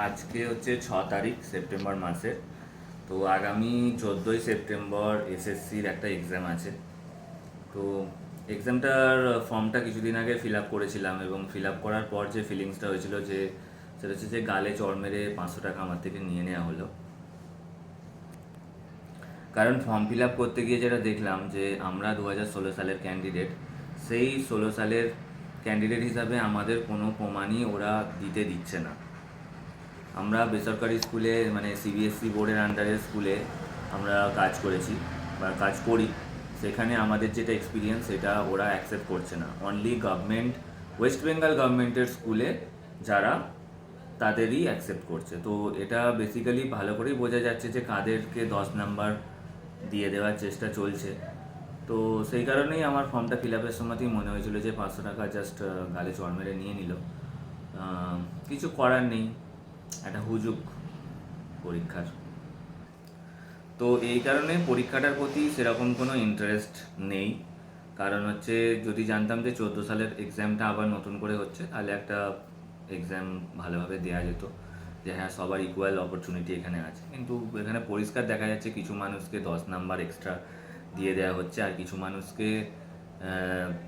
আজকে হচ্ছে 6 তারিখ সেপ্টেম্বর মাসের। তো আগামী 14ই সেপ্টেম্বর এসএসসির একটা এক্সাম আছে। তো এক্সামটার ফর্মটা কিছুদিন আগে ফিল আপ করেছিলাম, এবং ফিল আপ করার পর যে ফিলিংসটা হয়েছিল যে সেটা হচ্ছে যে গালে চড় মেরে 500 টাকা আমার থেকে নিয়ে নেওয়া হলো। কারণ ফর্ম ফিল আপ করতে গিয়ে যেটা দেখলাম যে আমরা 2016 সালের ক্যান্ডিডেট, সেই 16 সালের ক্যান্ডিডেট হিসাবে আমাদের কোনো প্রমাণই ওরা দিতে দিচ্ছে না। আমরা বেসরকারি স্কুলে, মানে সিবিএসসি বোর্ডের আন্ডারের স্কুলে আমরা কাজ করেছি বা কাজ করি। সেখানে আমাদের যেটা এক্সপিরিয়েন্স সেটা ওরা অ্যাকসেপ্ট করছে না। অনলি গভর্নমেন্ট, ওয়েস্ট বেঙ্গল গভর্নমেন্টের স্কুলে যারা, তাদেরই অ্যাকসেপ্ট করছে। তো এটা বেসিক্যালি ভালো করেই বোঝা যাচ্ছে যে কাদেরকে 10 নাম্বার দিয়ে দেওয়ার চেষ্টা চলছে। তো সেই কারণেই আমার ফর্মটা ফিল আপের সময়তেই মনে হয়েছিল যে 500 টাকা জাস্ট গালে চড় মেরে নিয়ে নিল। কিছু করার নেই, একটা হুজুগ পরীক্ষার। তো এই কারণে পরীক্ষাটার প্রতি সেরকম কোনো ইন্টারেস্ট নেই। কারণ হচ্ছে, যদি জানতাম যে 14 সালের এক্সামটা আবার নতুন করে হচ্ছে, তাহলে একটা এক্সাম ভালোভাবে দেওয়া যেত, যে হ্যাঁ সবার ইকুয়াল অপরচুনিটি এখানে আছে। কিন্তু এখানে পরিষ্কার দেখা যাচ্ছে কিছু মানুষকে 10 নাম্বার এক্সট্রা দিয়ে দেওয়া হচ্ছে, আর কিছু মানুষকে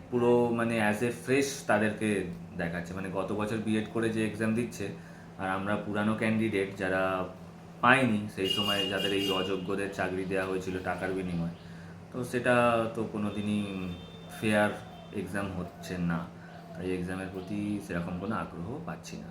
পুরো মানে অ্যাজ এ ফ্রেশ তাদেরকে দেখাচ্ছে। মানে গত বছর বিএড করে যে এক্সাম দিচ্ছে, আর আমরা পুরানো ক্যান্ডিডেট যারা পাইনি সেই সময়, যাদের এই অযোগ্যদের চাকরি দেওয়া হয়েছিল টাকার বিনিময়ে। তো সেটা তো কোনো দিনই ফেয়ার এক্সাম হচ্ছে না। তাই এক্সামের প্রতি সেরকম কোনো আগ্রহ পাচ্ছি না।